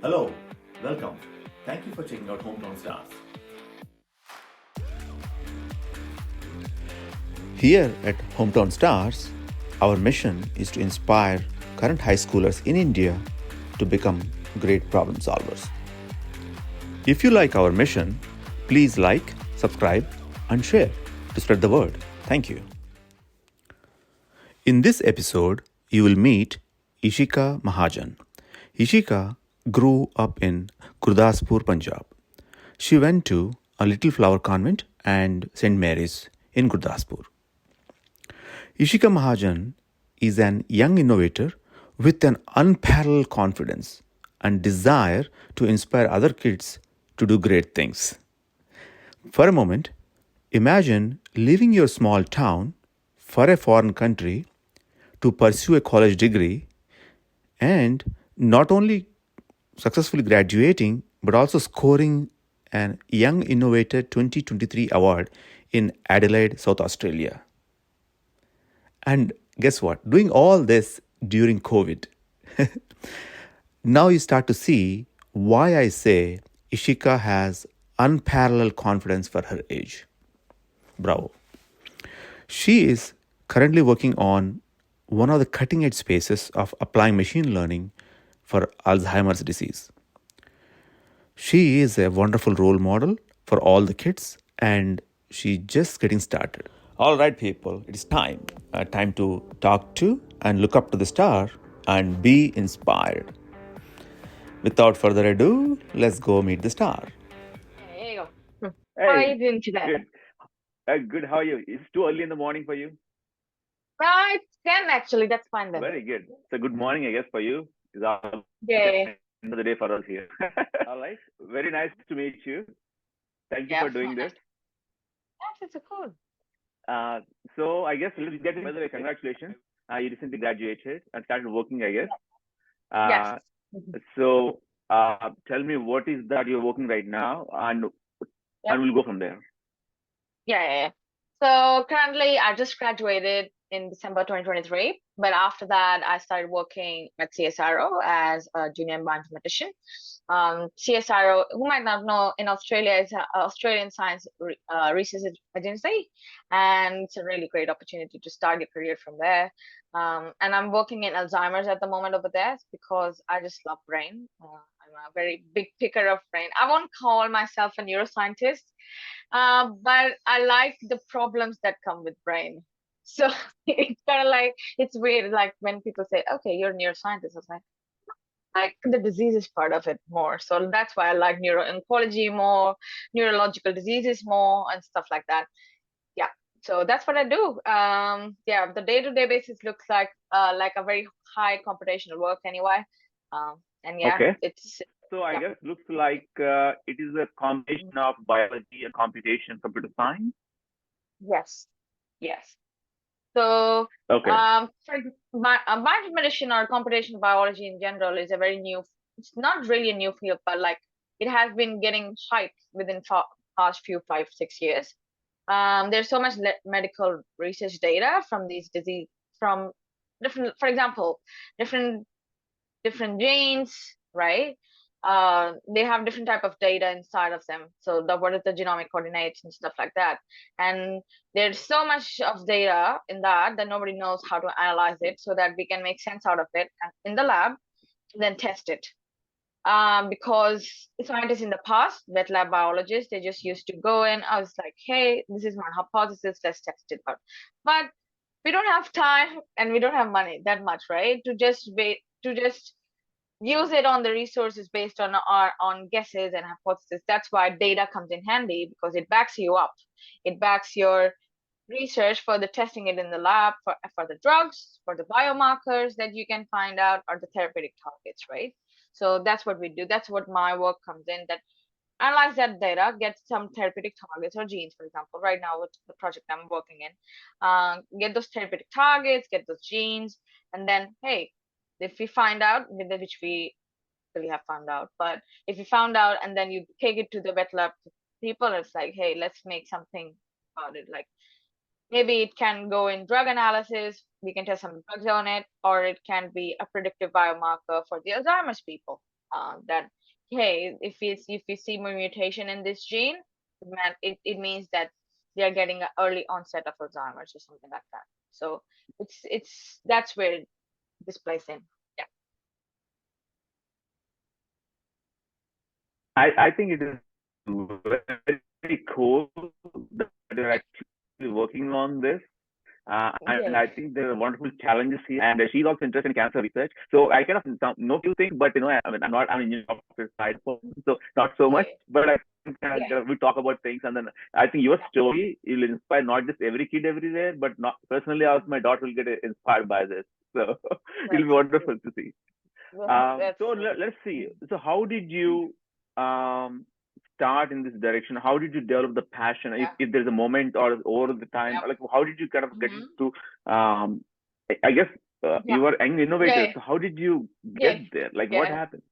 Hello, welcome. Thank you for checking out Hometown Stars. Here at Hometown Stars, our mission is to inspire current high schoolers in India to become great problem solvers. If you like our mission, please like, subscribe, and share to spread the word. Thank you. In this episode, you will meet Ishika Mahajan. Ishika grew up in Gurdaspur, Punjab. She went to a Little Flower Convent and St. Mary's in Gurdaspur. Ishika Mahajan is an young innovator with an unparalleled confidence and desire to inspire other kids to do great things. For a moment, imagine leaving your small town for a foreign country to pursue a college degree and not only successfully graduating but also scoring an Young Innovator 2023 award in Adelaide, South Australia. And guess what? Doing all this during COVID. Now you start to see why I say Ishika has unparalleled confidence for her age. Bravo. She is currently working on one of the cutting edge spaces of applying machine learning for Alzheimer's disease. She is a wonderful role model for all the kids and she's just getting started. All right, people, it is time. Time to talk to and look up to the star and be inspired. Without further ado, let's go meet the star. There you go. How are you doing today? Good. Good. How are you? It's too early in the morning for you. It's 10 actually. That's fine then. Very good. So good morning, I guess, for you. It's almost Yeah. the end of the day for us here. All right. Very nice to meet you. Thank you for doing this. Yes, it's cool. So I guess let's get. By the way, congratulations. You recently graduated and started working, I guess. Yes. So tell me what is that you're working right now, and we'll go from there. Yeah. So currently, I just graduated in December 2023. But after that, I started working at CSIRO as a junior bioinformatician. CSIRO, who might not know, in Australia is an Australian Science Research Agency, and it's a really great opportunity to start your career from there. And I'm working in Alzeimer's at the moment over there because I just love brain. I'm a very big picker of brain. I won't call myself a neuroscientist, but I like the problems that come with brain. So it's kind of like, it's weird, like when people say, okay, you're a neuroscientist, I was like the disease is part of it more. So that's why I like neuro-oncology more, neurological diseases more, and stuff like that. Yeah. So that's what I do. Yeah, the day-to-day basis looks like a very high computational work anyway. And yeah, Okay. it's So I guess looks like it is a combination of biology and computation, computer science. yes. Yes. So, Okay. for biomedicine or computational biology in general is a very new. It's not really a new field, but like it has been getting hype within past few 5-6 years. There's so much medical research data from these disease from different, for example, different genes, right? They have different type of data inside of them. So what is the genomic coordinates and stuff like that. And there's so much of data in that nobody knows how to analyze it so that we can make sense out of it and in the lab, then test it. Because scientists in the past, wet lab biologists, they just used to go in. I was like, hey, this is my hypothesis, let's test it out. But we don't have time and we don't have money that much, right? To just use it on the resources based on our on guesses and hypotheses. That's why data comes in handy because it backs you up. It backs your research for the testing it in the lab for the drugs, for the biomarkers that you can find out, or the therapeutic targets, right? So that's what we do. That's what my work comes in. That analyze that data, get some therapeutic targets or genes, for example. Right now, with the project I'm working in, get those therapeutic targets, get those genes, and then hey, if we find out, which we really have found out, but if you found out and then you take it to the wet lab people, it's like, hey, let's make something about it. Like maybe it can go in drug analysis, we can test some drugs on it, or it can be a predictive biomarker for the Alzheimer's people. that hey, if you see more mutation in this gene, it means that they are getting an early onset of Alzheimer's or something like that. So it's that's where this plays in. Yeah. I think it is very cool that you're actually working on this. And Yes. I think there are wonderful challenges here. And she's also interested in cancer research. So I kind of know few things, but I mean, I'm in doctor side, so not so much. Yeah. But I think Yeah. we talk about things, and then I think your Yeah. story will inspire not just every kid everywhere, but not personally, also my daughter will get inspired by this. So it'll That's be wonderful to see. that's So let's see. So how did you um, start in this direction? How did you develop the passion? yeah. If there's a moment or over the time, Yeah. like how did you kind of get Mm-hmm. into? I guess Yeah. you are young innovator. Yeah. So how did you Yeah. get there? Like what Yeah. happened?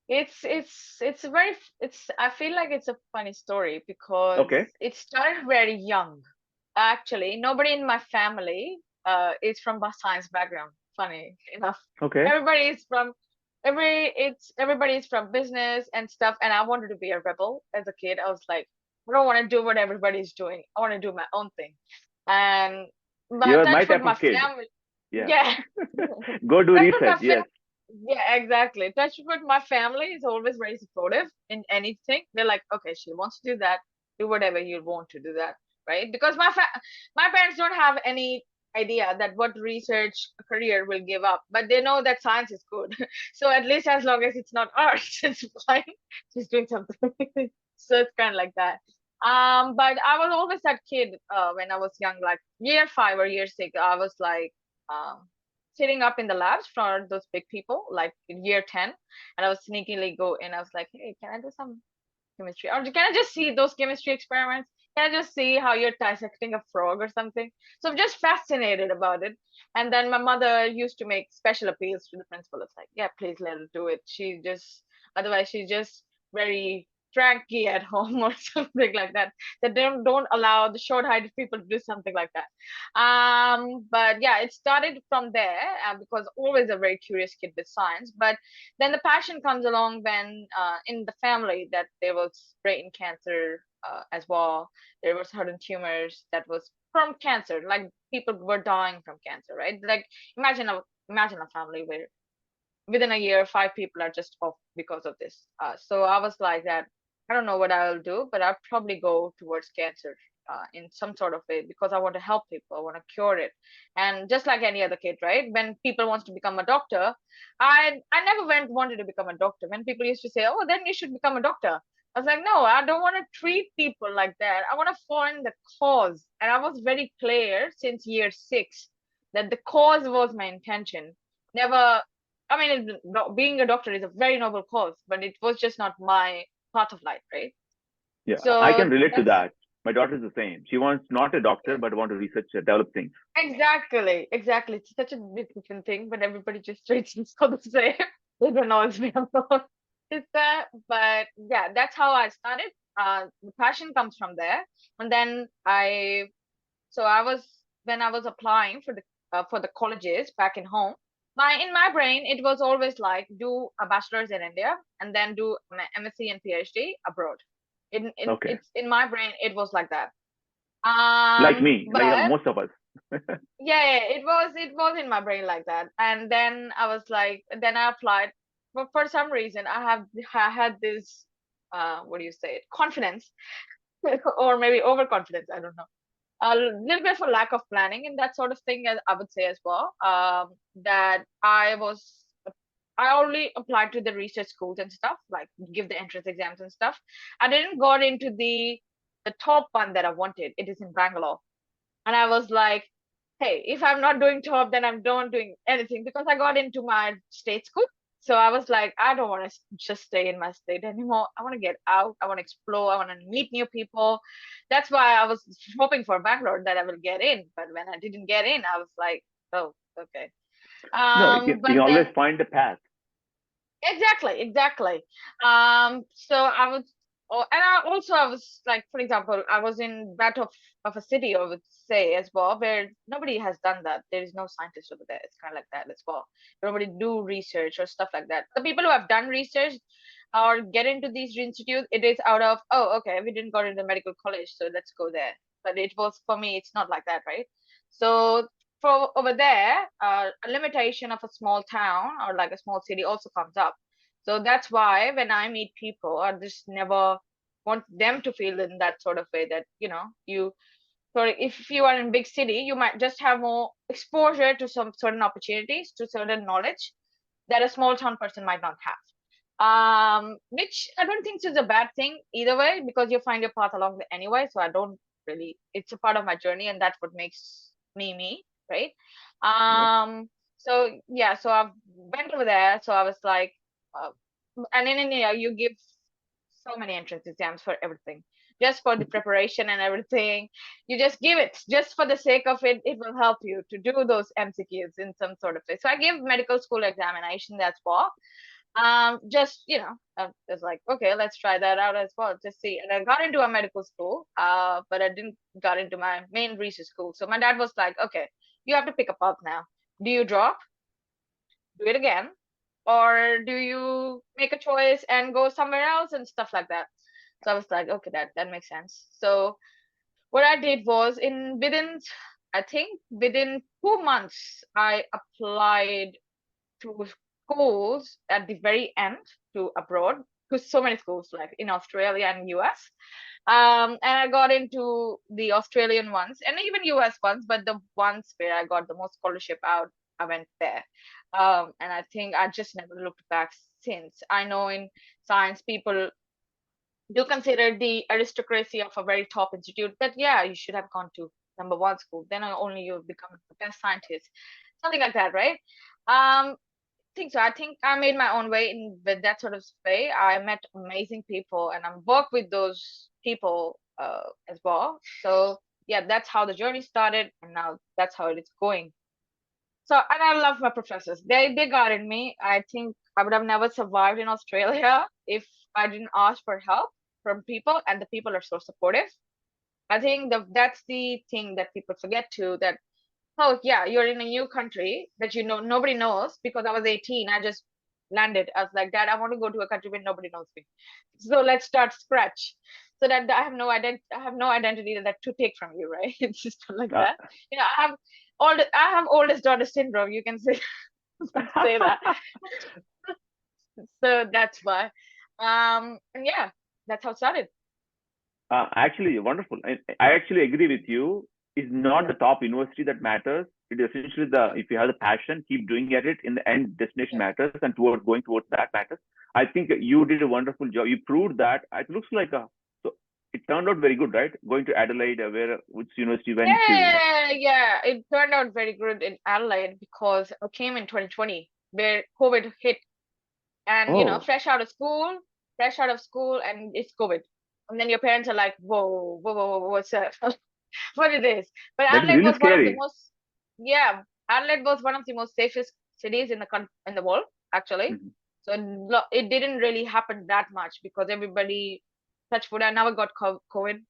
It's a very it's I feel like it's a funny story because Okay. it started very young. Actually, nobody in my family is from a science background. Funny enough, Okay. everybody is from everybody is from business and stuff. And I wanted to be a rebel as a kid. I was like, I don't want to do what everybody's doing. I want to do my own thing. And but You're my touch with type my of kid. family, Yeah. yeah. Go do Touch with my research. Yes. yeah, exactly. Touch with my family is always very supportive in anything. They're like, okay, she wants to do that, do whatever you want to do that, right? Because my parents don't have any idea that what research career will give up, but they know that science is good. So at least as long as it's not arts, it's fine. She's doing something. So it's kind of like that. But I was always that kid when I was young, like year 5 or year 6. I was like, um, sitting up in the labs for those big people, like in year 10, and I was sneakily go in. I was like, hey, can I do some chemistry? Or can I just see those chemistry experiments? Can I just see how you're dissecting a frog or something? So I'm just fascinated about it. And then my mother used to make special appeals to the principal. It's like, yeah, please let her do it. Otherwise, she's just very cranky at home or something like that. That don't allow the short-heighted people to do something like that. But yeah, it started from there because always a very curious kid with science. But then the passion comes along when in the family that there was brain cancer as well. There were certain tumors that was from cancer, like people were dying from cancer, right? Like imagine a family where within a year 5 people are just off because of this. So I was like that, I don't know what I'll do, but I'll probably go towards cancer in some sort of way because I want to help people, I want to cure it. And just like any other kid, right, when people wants to become a doctor, I never wanted to become a doctor. When people used to say, oh, then you should become a doctor, I was like, no, I don't want to treat people like that. I want to find the cause. And I was very clear since year 6 that the cause was my intention. Never, I mean, being a doctor is a very noble cause, but it was just not my path of life, right? Yeah. I can So relate to that's that. My daughter's the same. She wants not a doctor, but want to research, develop things. exactly. It's such a different thing, but everybody just treats it all the same. They don't always be alone. It's that, but yeah, that's how I started. The passion comes from there, and then so I was when I was applying for the colleges back in home. In my brain, it was always like do a bachelor's in India and then do MSc and PhD abroad. Okay. It's in my brain, it was like that. Like me, like But most of us. yeah, it was in my brain like that. And then I was like, then I applied. But for some reason, I had this what do you say it, confidence or maybe overconfidence. I don't know, a little bit of a lack of planning and that sort of thing, as I would say as well. That I only applied to the research schools and stuff, like give the entrance exams and stuff. I didn't got into the top one that I wanted. It is in Bangalore, and I was like, hey, if I'm not doing top, then I'm not doing anything because I got into my state school. So I was like, I don't want to just stay in my state anymore. I want to get out. I want to explore. I want to meet new people. That's why I was hoping for Bangalore that I will get in. But when I didn't get in, I was like, oh, okay. No, you can But always then find a path. exactly. So I was. and I was like, for example, I was in that of a city, I would say, as well, where nobody has done that. There is no scientist over there. It's kind of like that as well. Nobody do research or stuff like that. The people who have done research or get into these institutes, it is out of, oh, okay, we didn't go into medical college, so let's go there. But it was, for me, it's not like that, right? So for over there, a limitation of a small town or like a small city also comes up. So that's why when I meet people, I just never want them to feel in that sort of way that, you, so if you are in big city, you might just have more exposure to some certain opportunities, to certain knowledge that a small town person might not have. Which I don't think is a bad thing either way, because you find your path along the anyway. So I don't really, it's a part of my journey, and that's what makes me me, right? Yeah. So yeah, so I went over there. So I was like, uh, and in India, you give so many entrance exams for everything, just for the preparation and everything. You just give it just for the sake of it. It will help you to do those MCQs in some sort of way. So I gave medical school examination as well. Just I was like, okay, let's try that out as well, just see. And I got into a medical school, but I didn't got into my main research school. So my dad was like, okay, you have to pick a path now. Do you drop, do it again, or do you make a choice and go somewhere else and stuff like that? So I was like, okay, that makes sense. So what I did was, I think within 2 months, I applied to schools at the very end, to abroad, to so many schools like in Australia and US. And I got into the Australian ones and even US ones, but the ones where I got the most scholarship out, I went there. And I think I just never looked back since. I know in science, people do consider the aristocracy of a very top institute that, yeah, you should have gone to number one school, then only you become the best scientist, something like that, right? Think so. I think I made my own way in with that sort of way. I met amazing people and I worked with those people as well. So yeah, that's how the journey started, and now that's how it is going. So, and I love my professors. They guided me. I think I would have never survived in Australia if I didn't ask for help from people, and the people are so supportive. I think that's the thing that people forget too, that, oh yeah, you're in a new country that nobody knows. Because I was 18, I just landed. I was like, Dad, I want to go to a country where nobody knows me. So let's start scratch. So that I have no identity that to take from you, right? It's just like Uh, that. I have oldest daughter syndrome. You can say say that. So that's why. And yeah, that's how it started. actually, wonderful. I actually agree with you. It's not the top university that matters. It is essentially if you have the passion, keep doing at it. In the end, destination Yeah. matters, and going towards that matters. I think you did a wonderful job. You proved that. It looks like so it turned out very good, right? Going to Adelaide, which university went to? Yeah. It turned out very good in Adelaide because I came in 2020 where COVID hit, and Oh, fresh out of school, and it's COVID. And then your parents are like, whoa, whoa, whoa, whoa, what's up? What it is. But that is Adelaide really was one of the scary. most, yeah, Adelaide was one of the most safest cities in in the world, actually. Mhm. So it didn't really happen that much because everybody, touch wood, I never got COVID.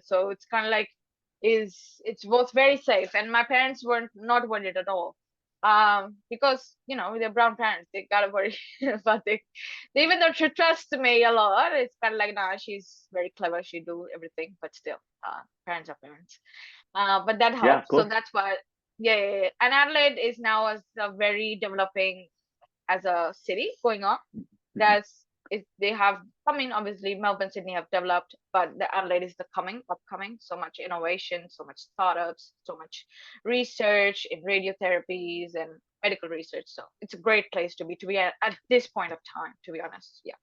So it's kind of like, it was very safe, and my parents weren't not worried at all. Because they're brown parents, they gotta worry. But even though she trusts me a lot, it's kind of like, nah, she's very clever, she do everything, but still, parents are parents. But that Yeah, of helps. So course. that's why, yeah. And Adelaide is now as a very developing as a city going on. Mhm. They have, I mean, obviously Melbourne, Sydney have developed, but the Adelaide is the upcoming. So much innovation, so much startups, so much research in radiotherapies and medical research. So it's a great place to be at this point of time, to be honest. Yeah.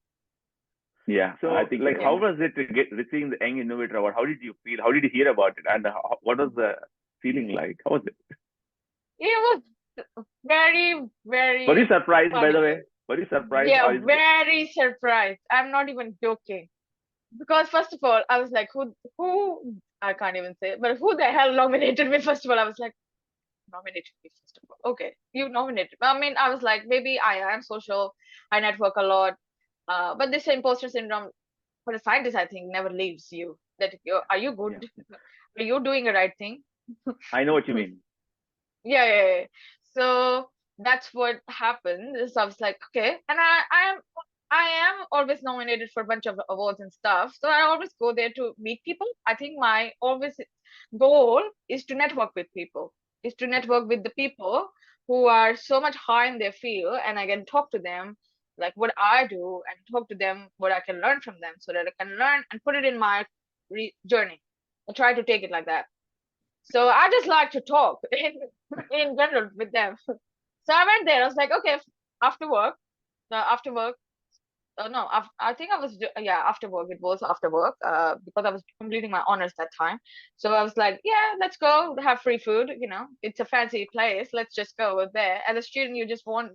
Yeah, I So think like yeah, how was it to get receiving the Young Innovator Award? How did you feel? How did you hear about it? And what was the feeling like? How was it? it was very, Were you very surprised, by the funny. way? Were you surprised, Yeah, or is it? very surprised. I'm not even joking. Because first of all, I was like, who, I can't even say it, but who the hell nominated me? First of all, I was like, nominated me, first of all. Okay, you nominated. I mean, I was like, maybe I am social, I network a lot. But this imposter syndrome for a scientist, I think never leaves you. That are you good? Are you doing the right thing? I know what you mean. Yeah. So that's what happened. So I was like, okay, and I am always nominated for a bunch of awards and stuff. So I always go there to meet people. I think my always goal is to network with people, is to network with the people who are so much high in their field, and I can talk to them like what I do and talk to them what I can learn from them, so that I can learn and put it in my journey and try to take it like that. So I just like to talk in general with them. So I went there. I was like, okay, after work, after work. No, I think I was yeah, after work. It was after work. Because I was completing my honors that time. So I was like, yeah, let's go have free food. You know, it's a fancy place. Let's just go over there. As a student, you just want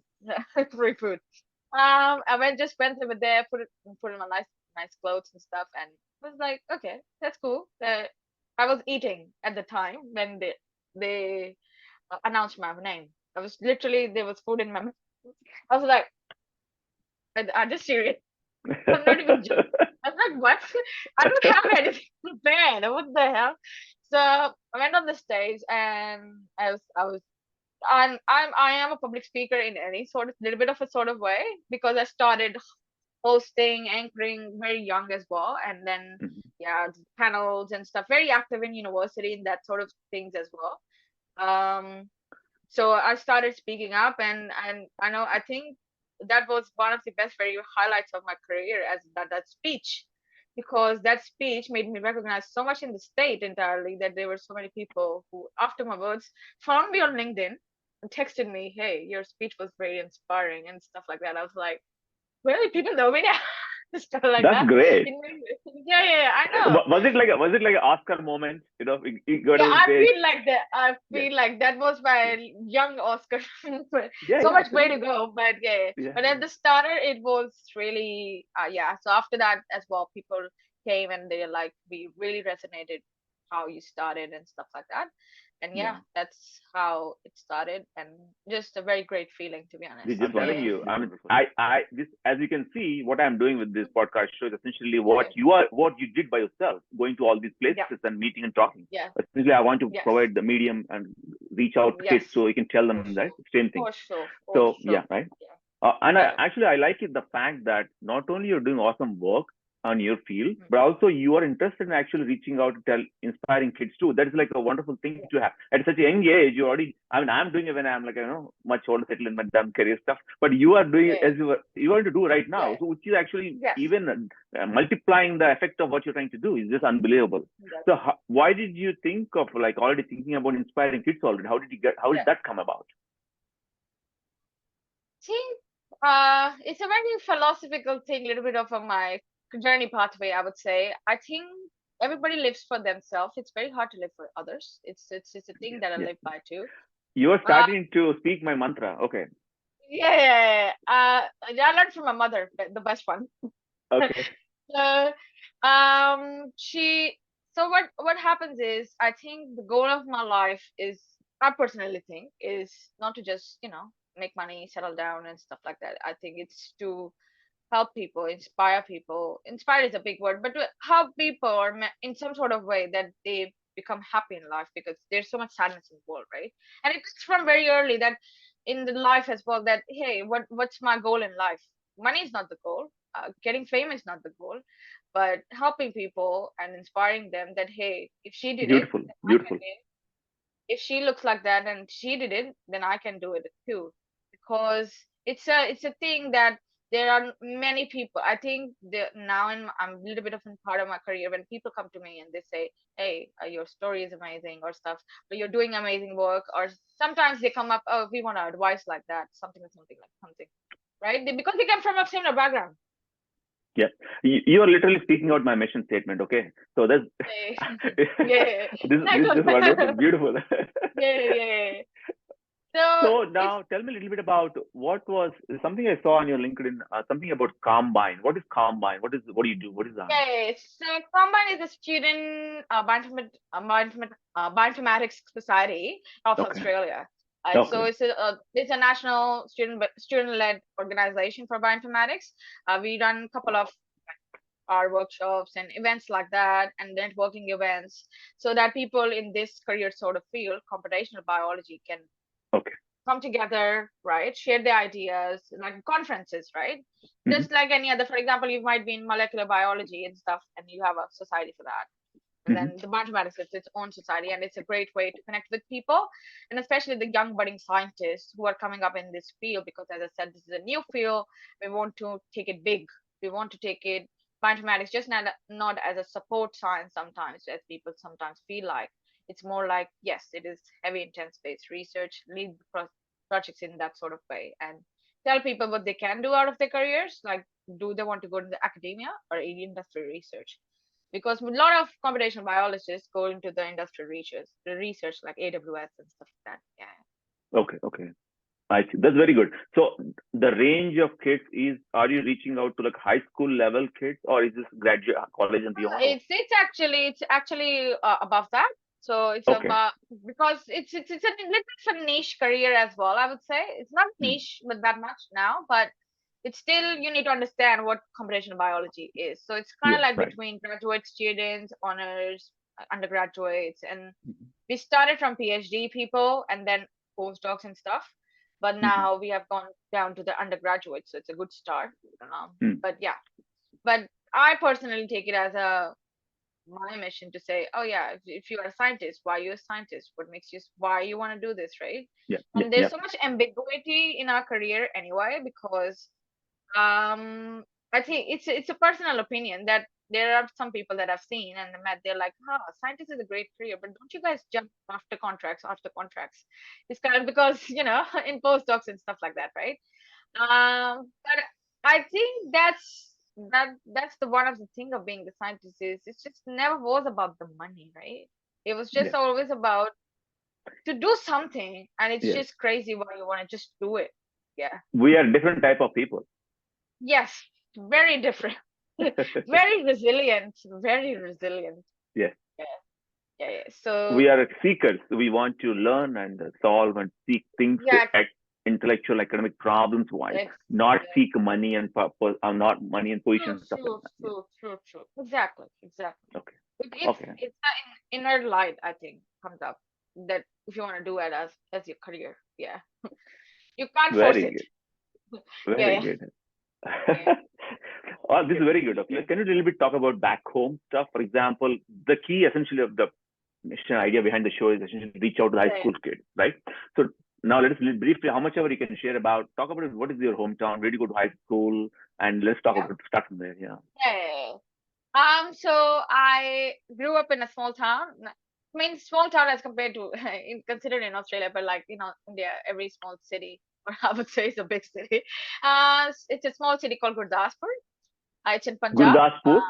free food. Just went over there, put in my nice clothes and stuff, and was like, okay, that's cool. I was eating at the time when they announced my name. I was literally there was food in my mouth. I was like, I'm just serious. I'm not even joking. I was like, what? I don't have anything prepared. What the hell? So I went on the stage and I am a public speaker in any sort of little bit of a sort of way, because I started hosting, anchoring very young as well, and then yeah, panels and stuff. Very active in university and that sort of things as well. So I started speaking up, and I think that was one of the best very highlights of my career, as that speech, because that speech made me recognized so much in the state entirely, that there were so many people who after my words found me on LinkedIn and texted me, hey, your speech was very inspiring and stuff like that. I was like, really, people know me now. Stuff like That's that. great. Yeah, I know. Was it like an Oscar moment? You know, you got Yeah, to I say, feel like that. I feel like that was my young Oscar. So much way to absolutely. go, but yeah. Yeah, But at the starter, it was really yeah. So after that as well, people came and they like, we really resonated how you started and stuff like that. And yeah, that's how it started, and just a very great feeling, to be honest. Just telling Yeah. you. I mean, this, as you can see, what I'm doing with this podcast show is essentially what you did by yourself, going to all these places and meeting and talking. Yeah. Essentially, I want to Yes. provide the medium and reach out to kids so you can tell them that same thing. For sure. So yeah, right. And Yeah. I like it, the fact that not only you're doing awesome work on your field, but also you are interested in actually reaching out to inspiring kids too. That is like a wonderful thing to have at such a young age. You already, I mean, I'm doing it when I'm like, much older, settled in my dumb career stuff, but you are doing it as you are to do right now. So which is actually even multiplying the effect of what you're trying to do is just unbelievable. So why did you think of like already thinking about inspiring kids already? How did that come about? Think it's a very philosophical thing, a little bit of my journey pathway, I would say. I think everybody lives for themselves. It's very hard to live for others. It's a thing that I live by too. You are starting to speak my mantra. Okay. Yeah. I learned from my mother, the best one. Okay. So what happens is, I think the goal of my life is, I personally think, is not to just make money, settle down and stuff like that. I think it's to help people, inspire people. Inspire is a big word, but to help people or in some sort of way that they become happy in life, because there's so much sadness in the world, right? And it's from very early that in the life as well, that hey, what's my goal in life? Money is not the goal. Getting fame is not the goal, but helping people and inspiring them that hey, if she did it, then I can do it. If she looks like that and she did it, then I can do it too. Because it's a thing that there are many people. I think now I'm a little bit of a part of my career, when people come to me and they say, hey, your story is amazing or stuff, or you're doing amazing work, or sometimes they come up, oh, we want advice like that, something, right? Because they come from a similar background. Yeah, you are literally speaking out my mission statement. Okay, so that's yeah. this is wonderful, beautiful. yeah. So now tell me a little bit about what was something I saw on your LinkedIn, something about Combine. What is Combine? What do you do? What is that? Okay, so Combine is a student bioinformatics society of Australia. So it's a national student-led organization for bioinformatics. We run a couple of our workshops and events like that, and networking events, so that people in this career sort of field, computational biology, can Okay. come together, right? Share their ideas, like conferences, right? Just like any other, for example, you might be in molecular biology and stuff, and you have a society for that. And then the mathematics is its own society, and it's a great way to connect with people, and especially the young budding scientists who are coming up in this field. Because as I said, this is a new field. We want to take it big. We want to take it mathematics just not as a support science sometimes, as people sometimes feel like. It's more like, yes, it is heavy intense based research, lead projects in that sort of way, and tell people what they can do out of their careers. Like, do they want to go to the academia or industry research? Because a lot of computational biologists go into the industrial research like AWS and stuff like that. Yeah. Okay. I see. That's very good. So the range of kids is, are you reaching out to like high school level kids, or is this graduate college and beyond? It's actually above that. So it's Okay. about, because it's a little bit of a niche career as well. I would say it's not niche but that much now, but it's still, you need to understand what computational biology is. So it's kind of like between graduate students, honors, undergraduates, and we started from PhD people and then postdocs and stuff. But now we have gone down to the undergraduate, so it's a good start. But yeah, but I personally take it as my mission to say, oh yeah, if you are a scientist, why are you a scientist? What makes you, why you want to do this, right? And there's so much ambiguity in our career anyway, because I think it's a personal opinion that there are some people that I've seen and met, they're like, scientist is a great career, but don't you guys jump after contracts? It's kind of because, in postdocs and stuff like that, right? But I think that's the one of the thing of being the scientist is it just never was about the money, right? It was just always about to do something, and it's just crazy why you want to just do it. Yeah. We are different type of people. Yes, very different. Very resilient. Very resilient. Yes. Yeah. So we are seekers. We want to learn and solve and seek things, intellectual, academic problems wise, not seek money and not money and position. True. Exactly. Okay. It's an inner light, I think, comes up that if you want to do it as your career, you can't force it. Very good. Oh, this is very good. Okay, can you a little bit talk about back home stuff? For example, the key essentially of the mission idea behind the show is essentially reach out to the high school kids, right? So now let us briefly, how much ever you can share about, talk about what is your hometown, where do you go to high school, and let's talk about start from there. So I grew up in a small town. I mean, small town as compared to considered in Australia, but like India, every small city, or I would say, it's a big city. It's a small city called Gurdaspur. It's in Punjab. Gurdaspur.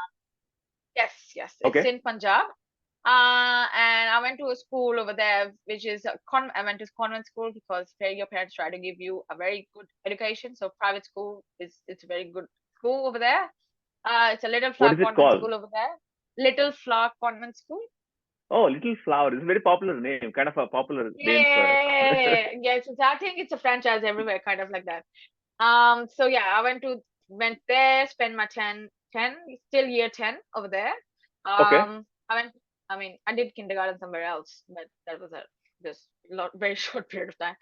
Yes. It's in Punjab. And I went to a school over there, which is I went to convent school because your parents try to give you a very good education. So private school it's a very good school over there. It's a Little Flower Convent School over there. Little Flower Convent School. Oh, Little Flower. It's a very popular name, kind of a popular name for Yes, I think it's a franchise everywhere, kind of like that. So yeah, I went there, spent my 10 still year 10 over there. I did kindergarten somewhere else, but that was just very short period of time.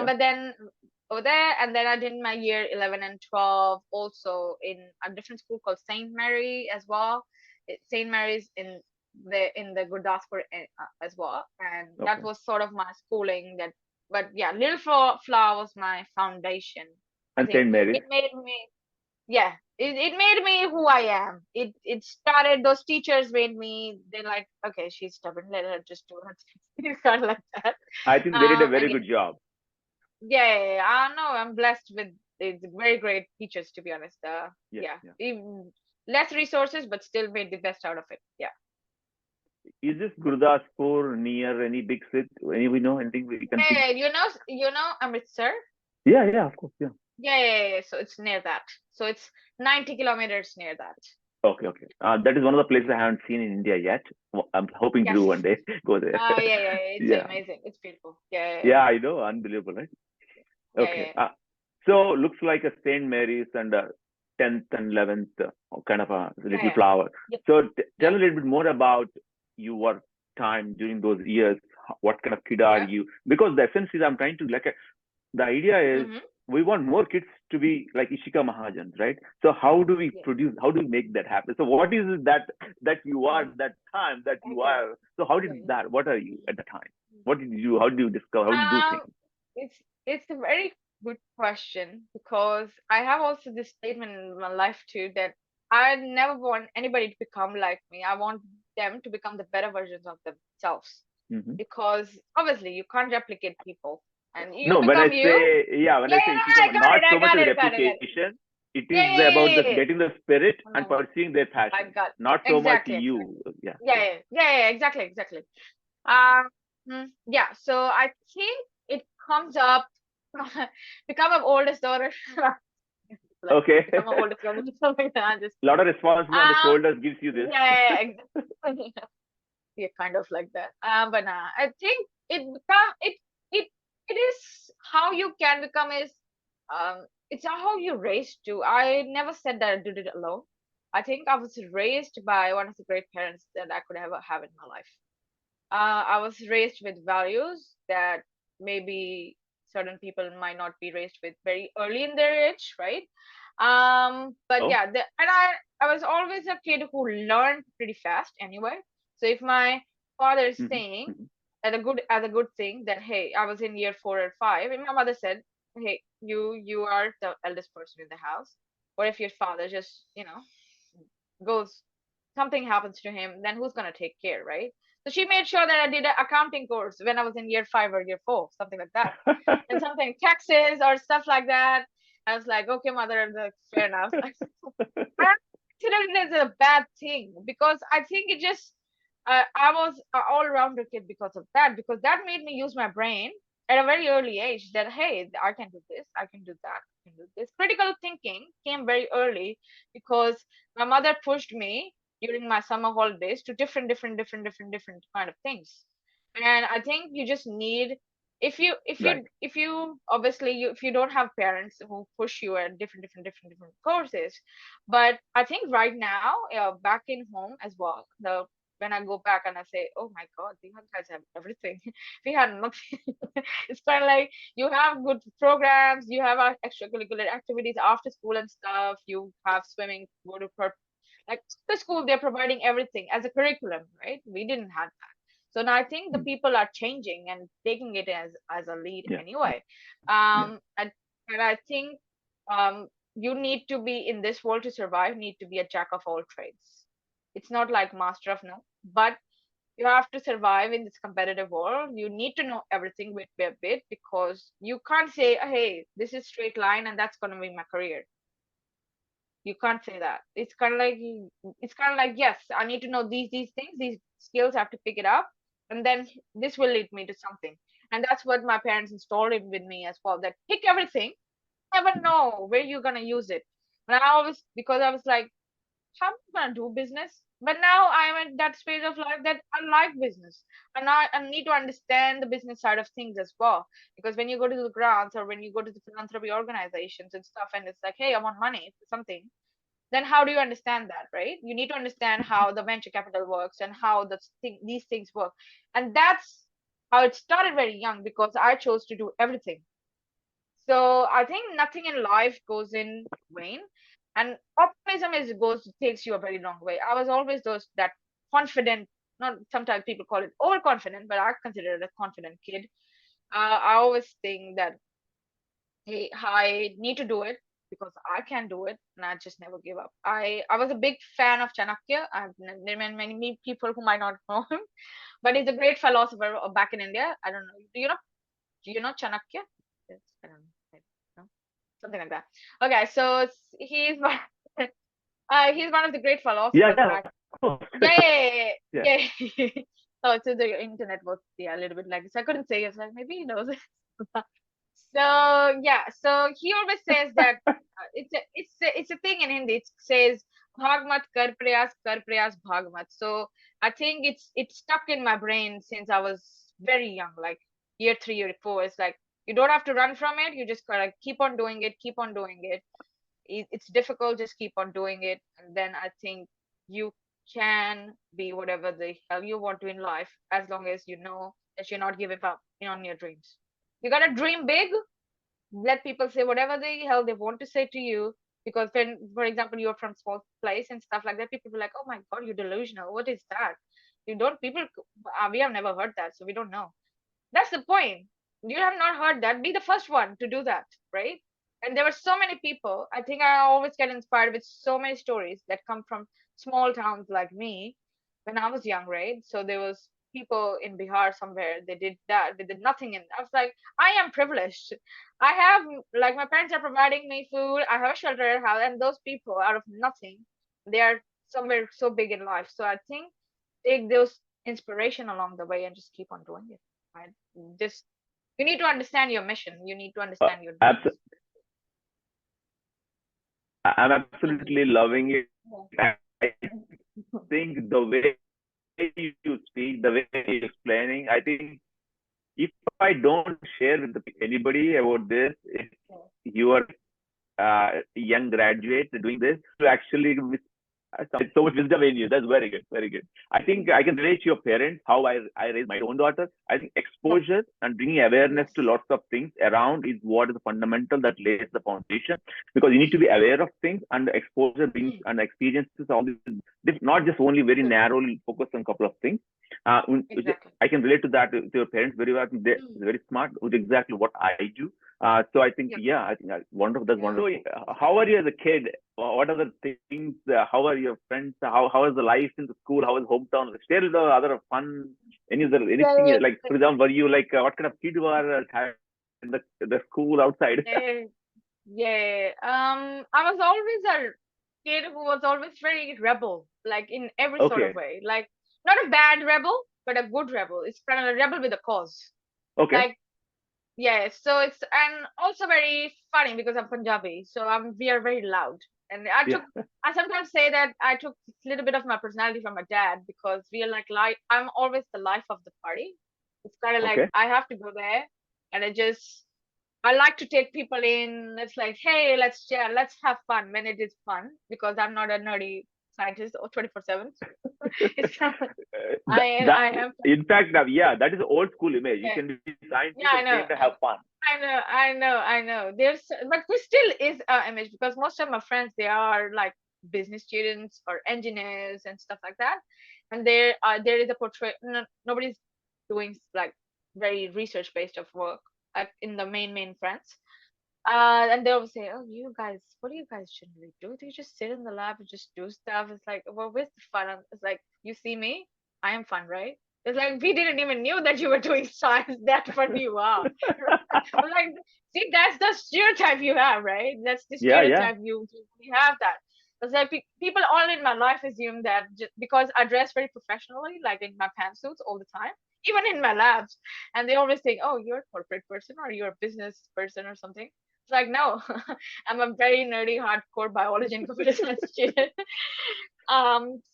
But then over there, and then I did my year 11 and 12 also in a different school called Saint Mary as well. Saint Mary's in the Gurdaspur as well, and that was sort of my schooling. But yeah, Little Flower was my foundation. And Saint Mary's. It made me, it made me who I am. It started, those teachers made me, they're like, okay, she's stubborn, let her just do it. Kind of like that. I think they did a very good job. I know, I'm blessed with very great teachers, to be honest. Even less resources, but still made the best out of it. Is this Gurdaspur near any big city? We know anything we can see? You know Amritsar? Yeah, of course, Yeah. So it's near that. So it's 90 kilometers near that. Okay. That is one of the places I haven't seen in India yet. I'm hoping to do one day. Go there. It's amazing. It's beautiful. Yeah, I know. Unbelievable, right? Okay. So looks like a St. Mary's and 10th and 11th kind of a little Yeah. flower. Yep. So tell a little bit more about your time during those years. What kind of kid are Yeah. you? Because the essence is I'm trying to the idea is we want more kids to be like Ishika Mahajans, right? So how do we produce? How do we make that happen? So what is it that you are that time that you are? So how did that? What are you at the time? What did you? How did you discover? How did you do things? It's a very good question, because I have also this statement in my life too, that I never want anybody to become like me. I want them to become the better versions of themselves, because obviously you can't replicate people, and you No, when I become you. say when I say Ishika, not so much as replication. It is about getting the spirit and pursuing their passion. Not so much you. Yeah, exactly. Yeah, so I think it comes up. Become an oldest daughter. Okay. Become an oldest daughter. Something that just. A lot of responsibility on the shoulders gives you this. Yeah, exactly. Yeah, kind of like that. But I think it is how you can become is it's how you raised to. I never said that I did it alone. I think I was raised by one of the great parents that I could ever have in my life. I was raised with values that maybe certain people might not be raised with very early in their age, right? But yeah, and I was always a kid who learned pretty fast anyway. So if my father is saying as a good thing that, hey, I was in year 4 or 5, and my mother said, hey, you are the eldest person in the house. What if your father just goes, something happens to him, then who's gonna take care, right? So she made sure that I did an accounting course when I was in year 5 or year 4, something like that, and something taxes or stuff like that. I was like, okay, mother, fair enough. I consider it as a bad thing, because I think it just I was an all-rounder kid because of that, because that made me use my brain at a very early age. That, hey, I can do this, I can do that, I can do this. Critical thinking came very early, because my mother pushed me during my summer holidays to different kind of things. And I think you just need, if you obviously if you don't have parents who push you at different courses. But I think right now, back in home as well, when I go back and I say, oh my God, you guys have everything. We had nothing. It's kind of like you have good programs, you have extracurricular activities after school and stuff. You have swimming, go to like the school, they're providing everything as a curriculum, right? We didn't have that. So now I think the people are changing and taking it as a lead anyway. And I think you need to be in this world to survive, need to be a jack of all trades. It's not like master of none, but you have to survive in this competitive world. You need to know everything bit by bit, because you can't say, hey, this is straight line and that's going to be my career. You can't say that. It's kind of like, yes, I need to know these things, these skills, I have to pick it up, and then this will lead me to something. And that's what my parents installed it with me as well, that pick everything, never know where you're going to use it. And because I was like, how am I going to do business? But now I'm at that stage of life that I like business, and I need to understand the business side of things as well. Because when you go to the grants, or when you go to the philanthropy organizations and stuff, and it's like, hey, I want money for something, then how do you understand that, right? You need to understand how the venture capital works and how these things work. And that's how it started very young, because I chose to do everything. So I think nothing in life goes in vain, and optimism takes you a very long way. I was always that confident, not, sometimes people call it overconfident, but I consider it a confident kid. I always think that, hey, I need to do it because I can do it, and I just never give up. I was a big fan of Chanakya. There are many people who might not know him, but he's a great philosopher back in India. I don't know. Do you know Chanakya? Yes, I don't know. No? Something like that. Okay, so he's one. He's one of the great philosophers back. Yeah. So the internet was a little bit like this. I couldn't say it. So maybe he knows it. So yeah, so he always says that it's a thing in Hindi. It says bhag mat kar prayas bhag mat. So I think it's stuck in my brain since I was very young, like year 3 or 4. It's like you don't have to run from it. You just gotta keep on doing it, keep on doing it. it's difficult, just keep on doing it, and then I think you can be whatever the hell you want to in life, as long as you know that you're not giving up on your dreams. You gotta dream big. Let people say whatever the hell they want to say to you, because when, for example, you're from small place and stuff like that, people be like, oh my god, you're delusional, what is that? You don't people We have never heard that, so we don't know. That's the point. You have not heard that, be the first one to do that, right? And there were so many people. I think I always get inspired with so many stories that come from small towns like me when I was young, right? So there was people in Bihar somewhere, they did that, they did nothing, and I was like, I am privileged. I have, like, my parents are providing me food, I have a shelter at house, and those people out of nothing, they are somewhere so big in life. So I think take those inspiration along the way and just keep on doing it, right? Just, you need to understand your mission, you need to Uh, understand your dreams. abs- I'm Yeah. absolutely loving it. Yeah. I think the way you speak, the way you're explaining, I think if I don't share with anybody about this, if Yeah. you are young graduate doing this, to actually so much wisdom in you. That's very good, very good. I think I can relate to your parents, how I raised my own daughter. I think Yeah. exposure and bringing awareness Yes. to lots of things around is what is the fundamental that lays the foundation, because you need to be aware of things, and exposure brings Mm. and experiences all this, not just only very Yes. narrowly focused on a couple of things. Exactly. I can relate to that to your parents very well. I think they're Mm. very smart with exactly what I do. So I think, Yeah. yeah, I think wonderful. That's Yeah. wonderful. So, how are you as a kid? What are the things? How are your friends? How is the life in the school? How is hometown? Share the other fun. Anything Yeah. like, for example, were you like what kind of kid you are having in the school outside? Yeah. Yeah. I was always a kid who was always very rebel, like in every sort of Okay, way. Like, not a bad rebel, but a good rebel. It's kind of a rebel with a cause. okay, Like, yeah. So it's, and also very funny because I'm Punjabi, so we are very loud. And yeah, I sometimes say that I took a little bit of my personality from my dad, because we are like I'm always the life of the party. It's kind of like okay. I have to go there, and I like to take people in. It's like, hey, let's share, let's have fun when it is fun, because I'm not a nerdy scientist or 24/7. It's not, That I am, in fact, yeah, that is an old school image. You yeah, can be yeah, scientist I at the know, same time have fun. I know. But there still is a image, because most of my friends, they are like business students or engineers and stuff like that, and there is a portray. No, nobody's doing like very research based of work, like in the main friends. And they'll say, "Oh, you guys, what do you guys generally do? Do you just sit in the lab and just do stuff?" It's like, well, where's the fun? It's like, you see me, I am fun, right? It's like we didn't even knew that you were doing science. That fun you are. I'm like, see, that's the stereotype you have, right? That's the Yeah, yeah. stereotype you have that. It's like people all in my life assume that just because I dress very professionally, like in my pantsuits all the time, even in my labs, and they always think, "Oh, you're a corporate person or you're a business person or something." It's like, no, I'm a very nerdy, hardcore biology and computer science student.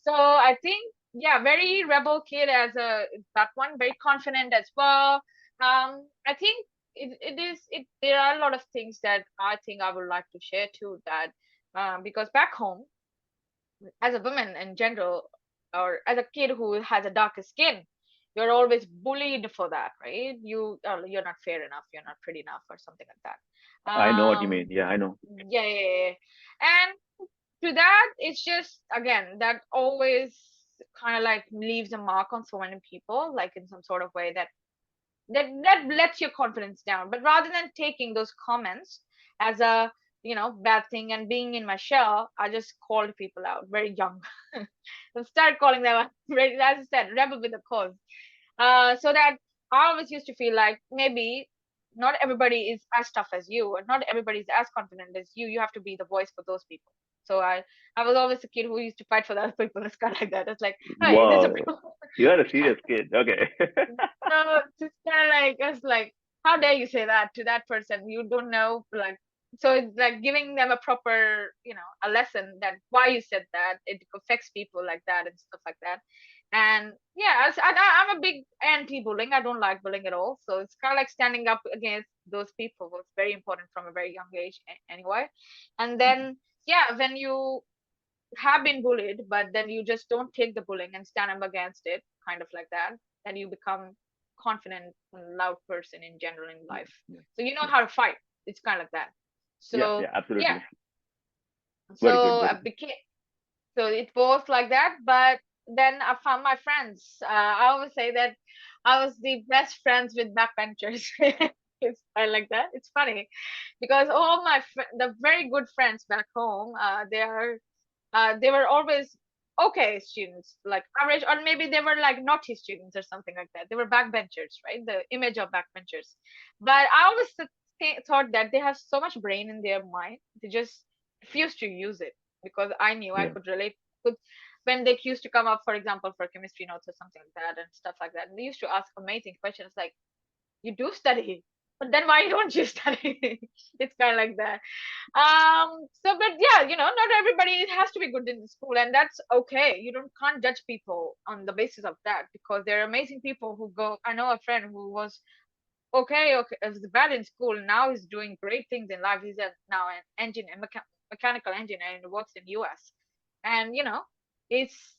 So I think, yeah, very rebel kid as a that one, very confident as well. I think it is it. There are a lot of things that I think I would like to share too. That because back home, as a woman in general, or as a kid who has a darker skin, you're always bullied for that, right? You're not fair enough, you're not pretty enough, or something like that. I know what you mean. Yeah, I know. Yeah. And to that, it's just, again, that always kind of like leaves a mark on so many people, like in some sort of way that lets your confidence down. But rather than taking those comments as a bad thing and being in my shell, I just called people out very young and start calling them out, as I said, rebel with a cause. So that I always used to feel like maybe not everybody is as tough as you, or not everybody is as confident as you. You have to be the voice for those people. So I was always a kid who used to fight for the other people. It's kind of like that. It's like, hey, there's a Wow, you are a serious kid. Okay. no, it's kind of like, it's like, how dare you say that to that person? You don't know, like, so it's like giving them a proper, a lesson that why you said that. It affects people like that and stuff like that. And yeah, I'm a big anti-bullying. I don't like bullying at all. So it's kind of like standing up against those people was very important from a very young age anyway. And then, yeah, when you have been bullied, but then you just don't take the bullying and stand up against it, kind of like that, then you become confident and loud person in general in life. So you know how to fight. It's kind of like that. So yeah, absolutely. Very good, so I very good. became so it was like that, but then I found my friends. I always say that I was the best friends with backbenchers. It's I like that. It's funny because all my the very good friends back home, they were always okay students, like average, or maybe they were like naughty students or something like that. They were backbenchers, right? The image of backbenchers. But I always thought that they have so much brain in their mind. They just refused to use it because I knew I Yeah. could relate. Could when they used to come up, for example, for chemistry notes or something like that and stuff like that, and they used to ask amazing questions like, "You do study, but then why don't you study?" It's kind of like that. So but yeah, not everybody has to be good in school, and that's okay. You don't can't judge people on the basis of that, because there are amazing people who go. I know a friend who was okay, was bad in school. Now he's doing great things in life. He's now an engineer, mechanical engineer, and works in US. And it's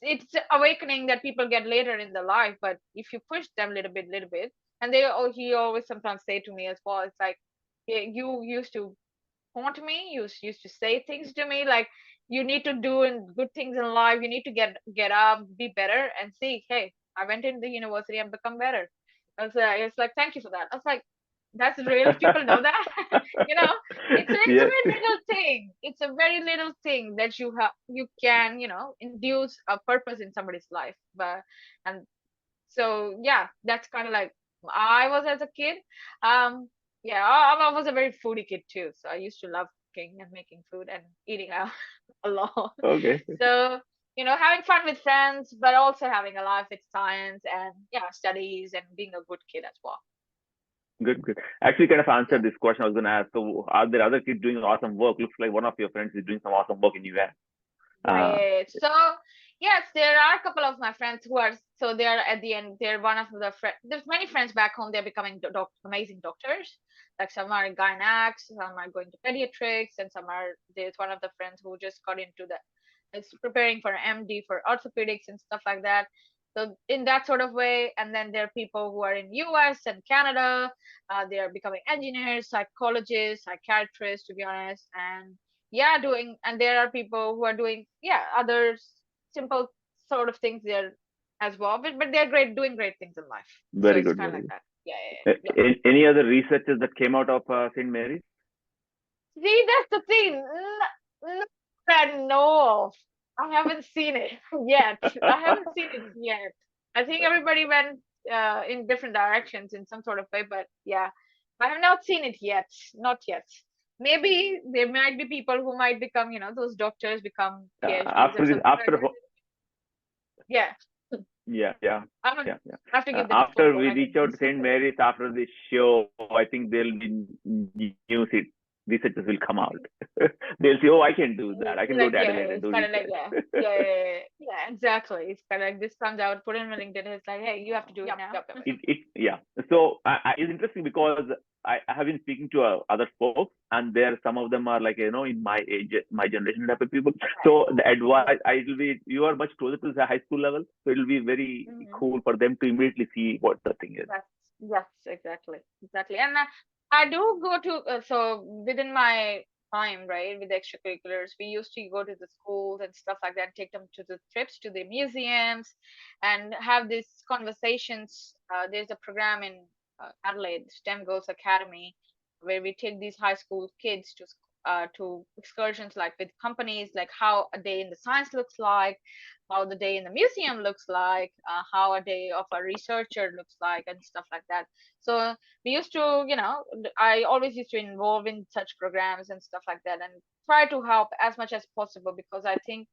awakening that people get later in their life, but if you push them little bit, and he always sometimes say to me as well, it's like, "Yeah, you used to haunt me. You used to say things to me like, you need to do good things in life. You need to get up, be better, and see. Hey, I went into the university and become better." It's like, thank you for that. I was like, that's real. People know that. you know, it's a Yes. very little thing. It's a very little thing that you can induce a purpose in somebody's life. But and so yeah, that's kind of like I was as a kid. um yeah, I was a very foodie kid too, so I used to love cooking and making food and eating out a lot. Okay. So having fun with friends, but also having a life with science and yeah, studies and being a good kid as well. Good, good. Actually, kind of Yeah. answered this question I was going to ask. So, are there other kids doing awesome work? Looks like one of your friends is doing some awesome work in US. Yeah, Uh, yeah, yeah. So yes, there are a couple of my friends who are, so they're at the end. They're one of the friends. There's many friends back home. They're becoming amazing doctors. Like some are gynacs, some are going to pediatrics, and some are. There's one of the friends who just got into the, is preparing for MD for orthopedics and stuff like that. So in that sort of way, and then there are people who are in US and Canada. They are becoming engineers, psychologists, psychiatrists, to be honest, and yeah, doing, and there are people who are doing, yeah, other simple sort of things there as well, but they're great, doing great things in life. So very it's good, kind of very like good. that. Yeah, yeah, yeah. Any other researches that came out of St. Mary's? See, that's the thing. That I know of. I haven't seen it yet. I haven't seen it yet. I think everybody went in different directions in some sort of way, but yeah, I have not seen it yet. Not yet. Maybe there might be people who might become, those doctors become PhDs or After this, something like that. Yeah, yeah, yeah, I'm gonna yeah, yeah. I have to give them a phone After call we again. reach out to St. Mary's after this show, I think there'll be news. Researchers will come out. They'll say, "Oh, I can do that. I can go Like, to yeah, Adelaide and it's do kind of like, research." yeah, yeah, yeah, yeah, yeah, exactly. It's kind of like this comes out, put it on LinkedIn, it's like, hey, you have to do it now. Yeah. So it's interesting because I have been speaking to other folks, and there some of them are like in my age, my generation type of people. So the advice, it will be, you are much closer to the high school level, so it will be very Mm-hmm. cool for them to immediately see what the thing is. Yes, exactly, exactly. And I do go to so within my time, right, with the extracurriculars, we used to go to the schools and stuff like that, take them to the trips to the museums, and have these conversations. There's a program in Adelaide, STEM Girls Academy, where we take these high school kids to excursions, like with companies, like how a day in the science looks like, how the day in the museum looks like, how a day of a researcher looks like, and stuff like that. So we used to, I always used to involve in such programs and stuff like that, and try to help as much as possible, because I think,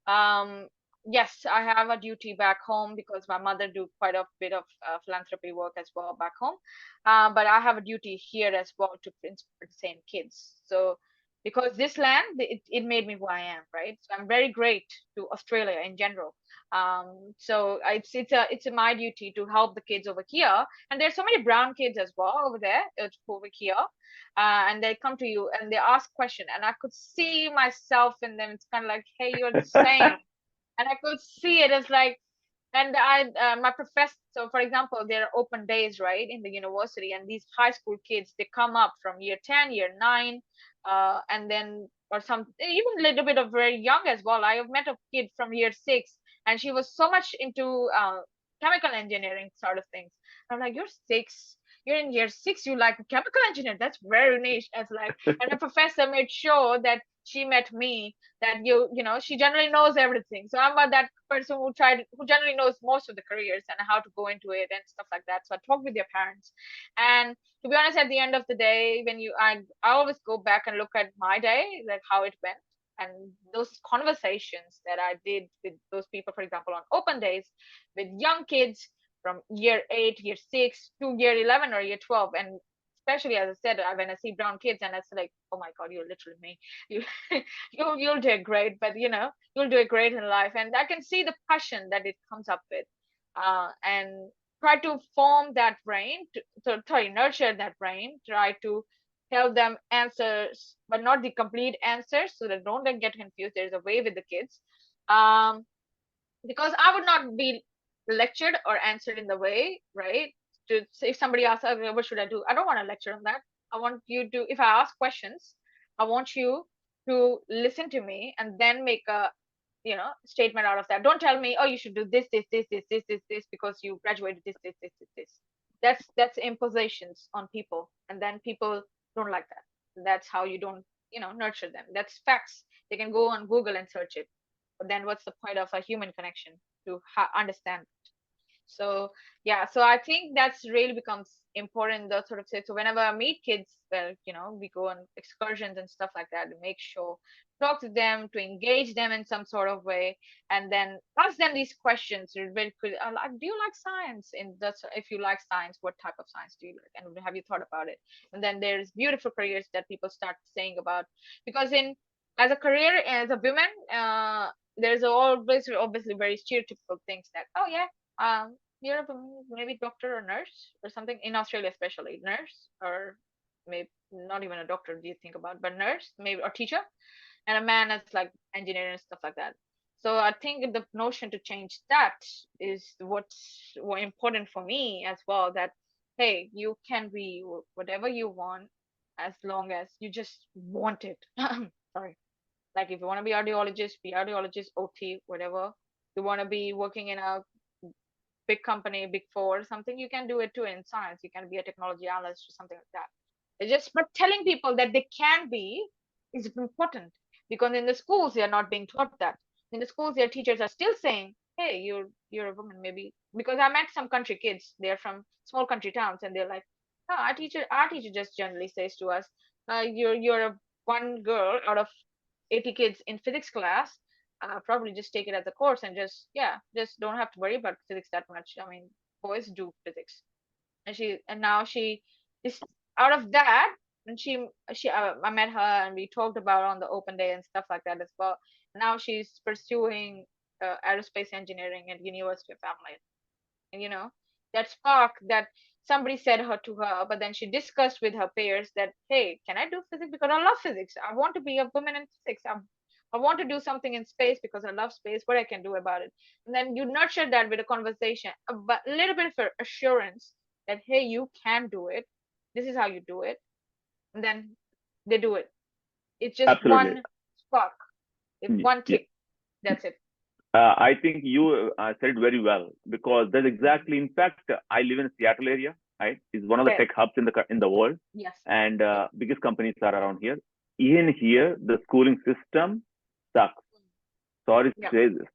um, yes, I have a duty back home because my mother do quite a bit of philanthropy work as well back home, but I have a duty here as well to inspire the same kids. So because this land, it made me who I am, right? So I'm very great to Australia in general. So it's my duty to help the kids over here, and there's so many brown kids as well over there, over here, and they come to you and they ask question, and I could see myself in them. It's kind of like, hey, you're the same, and I could see it as like, and my professor, so for example, there are open days, right, in the university, and these high school kids, they come up from year 10, year 9, and then, or some, even a little bit of very young as well. I have met a kid from year 6, and she was so much into chemical engineering sort of things. I'm like, you're 6, you're in year 6, you like chemical engineer, that's very niche. As like, and the professor made sure that she met me, that she generally knows everything. So I'm about that person who generally knows most of the careers and how to go into it and stuff like that. So I talk with your parents, and to be honest, at the end of the day, when I always go back and look at my day, like how it went, and those conversations that I did with those people, for example, on open days with young kids from year 8, year 6 to year 11 or year 12, and especially, as I said, when I see brown kids, and it's like, oh my god, you're literally me. You you'll do great, but you'll do great in life, and I can see the passion that it comes up with, and try to form that brain, nurture that brain, try to tell them answers, but not the complete answers, so that don't get confused. There's a way with the kids, um, because I would not be lectured or answered in the way, right? To if somebody asks, okay, what should I do? I don't want to lecture on that. I want you to, if I ask questions, I want you to listen to me and then make a statement out of that. Don't tell me, oh, you should do this because you graduated this. That's impositions on people, and then people don't like that. That's how you don't nurture them. That's facts. They can go on Google and search it, but then what's the point of a human connection to understand? So yeah, so I think that's really becomes important, the sort of say. So whenever I meet kids, well, we go on excursions and stuff like that to make sure, talk to them, to engage them in some sort of way, and then ask them these questions. Very like, do you like science? If you like science, what type of science do you like, and have you thought about it? And then there's beautiful careers that people start saying about, because as a career, as a woman, there's always obviously very stereotypical things that, oh yeah, you're maybe doctor or nurse or something, in Australia especially, nurse, or maybe not even a doctor, do you think about, but nurse maybe, or teacher, and a man is like engineer and stuff like that. So I think the notion to change that is what's important for me as well, that hey, you can be whatever you want as long as you just want it. Sorry. Like if you want to be audiologist, OT, whatever. You want to be working in a big company, big four or something, you can do it too. In science, you can be a technology analyst or something like that. It's just, but telling people that they can be is important, because in the schools they are not being taught that. In the schools, their teachers are still saying, hey, you're a woman, maybe. Because I met some country kids, they're from small country towns, and they're like, oh, our teacher just generally says to us, you're a one girl out of 80 kids in physics class. Probably just take it as a course and just don't have to worry about physics that much. I mean, boys do physics. And now she is out of that, and she I met her and we talked about on the open day and stuff like that as well. Now she's pursuing aerospace engineering at University of Adelaide. And that spark that somebody said her to her, but then she discussed with her peers that, hey, can I do physics? Because I love physics. I want to be a woman in physics. I want to do something in space because I love space. What I can do about it? And then you nurture that with a conversation, but a little bit of assurance that, hey, you can do it. This is how you do it. And then they do it. It's just Absolutely. one spark. It's one tick. That's it. I think you said it very well, because that's exactly. In fact, I live in Seattle area. Right, it's one of the tech hubs in the world. Yes. And biggest companies are around here. Even here, the schooling system sucks. Sorry to say this.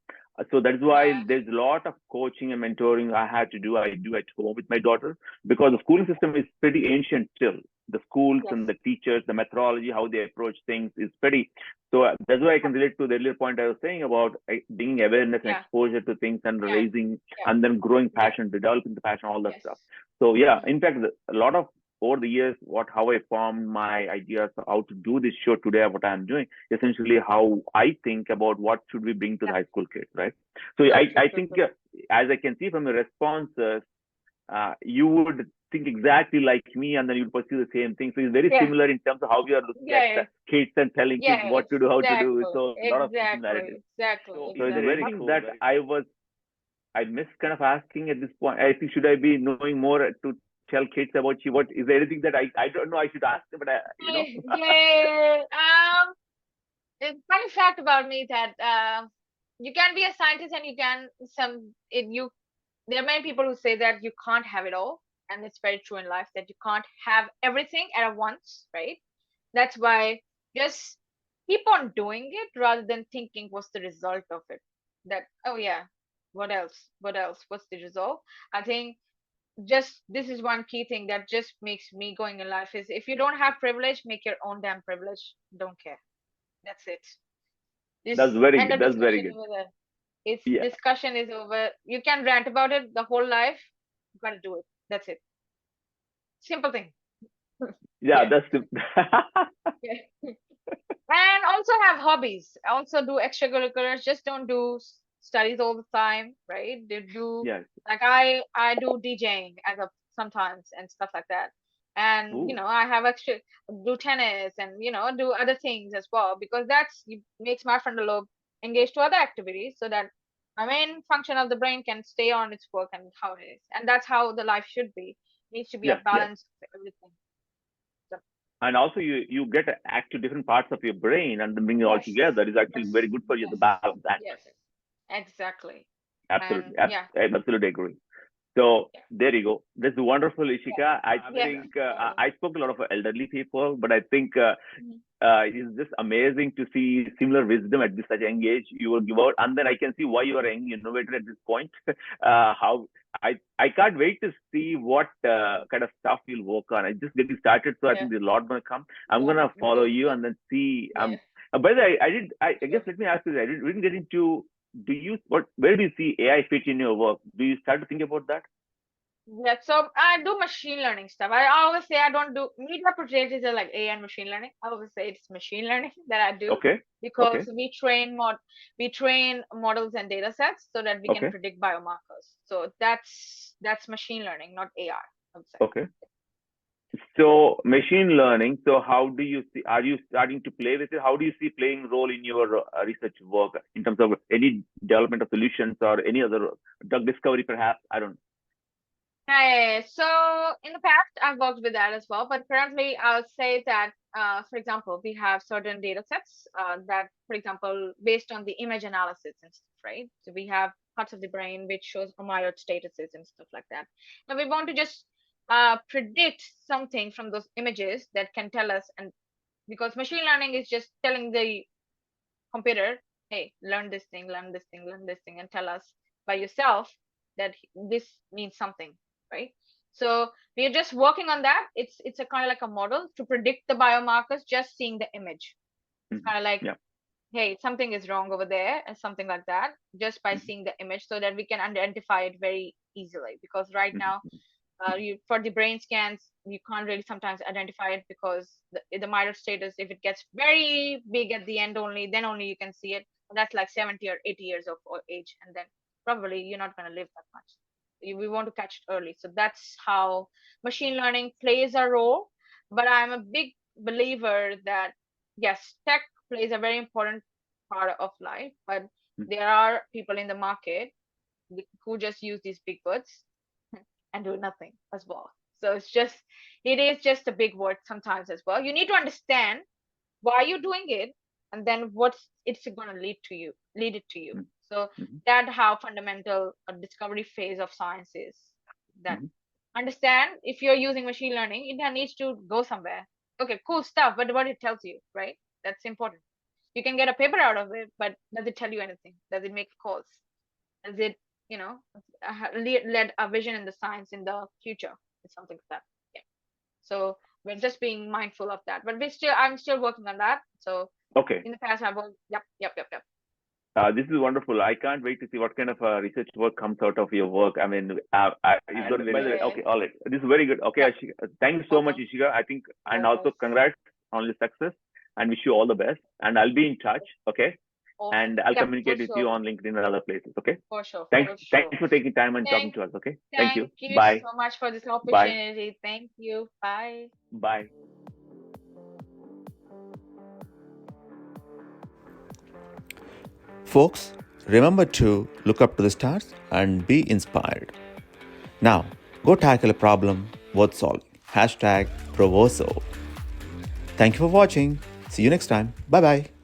So that's why there's a lot of coaching and mentoring I do at home with my daughter, because the schooling system is pretty ancient still. The schools and the teachers, the methodology, how they approach things is pretty. So that's why I can relate to the earlier point I was saying about bringing awareness and exposure to things and raising and then growing passion, developing the passion, all that stuff. So in fact, a lot of over the years, how I formed my ideas, how to do this show today, what I'm doing, essentially how I think about what should we bring to the high school kids, right? So I think, as I can see from your responses, you would think exactly like me, and then you'd pursue the same thing. So it's very similar in terms of how we are looking at the kids and telling kids what to do, how to do. So a lot of similarities. So it's very thing that I miss kind of asking at this point. I think, should I be knowing more to tell kids about you? What is there anything that I don't know I should ask them, but it's funny fact about me that you can be a scientist and you can there are many people who say that you can't have it all, and it's very true in life that you can't have everything at once, right? That's why just keep on doing it rather than thinking what's the result of it. That, oh yeah, what else? What's the result? I think just this is one key thing that just makes me going in life is, if you don't have privilege, make your own damn privilege. Don't care. That's it. That's very good. That's very good. Discussion is over. You can rant about it the whole life. You gotta do it. That's it. Simple thing. That's simple. And also have hobbies. Also do extracurriculars. Just don't do studies all the time, right? They do like I do DJing sometimes and stuff like that. And I have extra do tennis and do other things as well, because that's makes my frontal lobe engaged to other activities, so that my main function of the brain can stay on its work and how it is. And that's how the life should be. It needs to be a balance of everything. And also you get to active different parts of your brain and then bring it all together is actually very good for you to balance that. Yes, exactly. Absolutely. I absolutely agree. So there you go. That's wonderful, Ishika. I think I spoke to a lot of elderly people, but I think it's just amazing to see similar wisdom at this such young age you will give out. And then I can see why you are a young innovator at this point. How I can't wait to see what kind of stuff you'll work on. I just getting started, so I think there's a lot going to come. I'm going to follow you and then see. By the way, I guess let me ask you, we didn't get into, where do you see AI fit in your work? Do you start to think about that? Yeah, so I do machine learning stuff. I always say I don't do media portraits are like AI and machine learning. I always say it's machine learning that I do. Because we train models and data sets so that we can predict biomarkers. So that's machine learning, not AI, I would say. Okay. So machine learning. So how do you see? Are you starting to play with it? How do you see playing role in your research work in terms of any development of solutions or any other drug discovery, perhaps? I don't know. So in the past, I've worked with that as well, but currently I would say that, for example, we have certain data sets that, for example, based on the image analysis and stuff, right? So we have parts of the brain which shows amyloid statuses and stuff like that. Now we want to just predict something from those images that can tell us, and because machine learning is just telling the computer, hey, learn this thing, learn this thing, learn this thing, and tell us by yourself that this means something, right? So we are just working on that. It's a kind of like a model to predict the biomarkers just seeing the image. It's kind of like, hey, something is wrong over there and something like that, just by seeing the image, so that we can identify it very easily. Because right now, for the brain scans, you can't really sometimes identify it, because the myeloid status, if it gets very big at the end only, then only you can see it. And that's like 70 or 80 years of age, and then probably you're not going to live that much. We want to catch it early. So that's how machine learning plays a role. But I'm a big believer that, yes, tech plays a very important part of life, but there are people in the market who just use these big words and do nothing as well. So it is just a big word sometimes as well. You need to understand why you're doing it, and then what's it's going to lead it to you. So that's how fundamental discovery phase of science is. That understand, if you're using machine learning, it needs to go somewhere. Okay, cool stuff, but what it tells you, right? That's important. You can get a paper out of it, but does it tell you anything? Does it make calls? Does it, led a vision in the science in the future? It's something like that. Yeah. So we're just being mindful of that. But I'm still working on that. So in the past I've worked, yep. This is wonderful. I can't wait to see what kind of research work comes out of your work. I mean, it's going to be very, okay, all right. This is very good. Okay, Yeah. Ishika. Thank you so much, Awesome. Ishika. I think, and also Awesome. congrats on your success and wish you all the best. And I'll be in touch, okay? Awesome. And I'll Yeah, communicate for with sure. you on LinkedIn and other places, okay? For sure. Thanks, For sure. thanks for taking time and talking Thank, to us, okay? Thank you. thank you Bye. so much for this Bye. opportunity. Thank you. Bye. Bye. Folks, remember to look up to the stars and be inspired. Now, go tackle a problem worth solving. #Provoso. Thank you for watching. See you next time. Bye bye.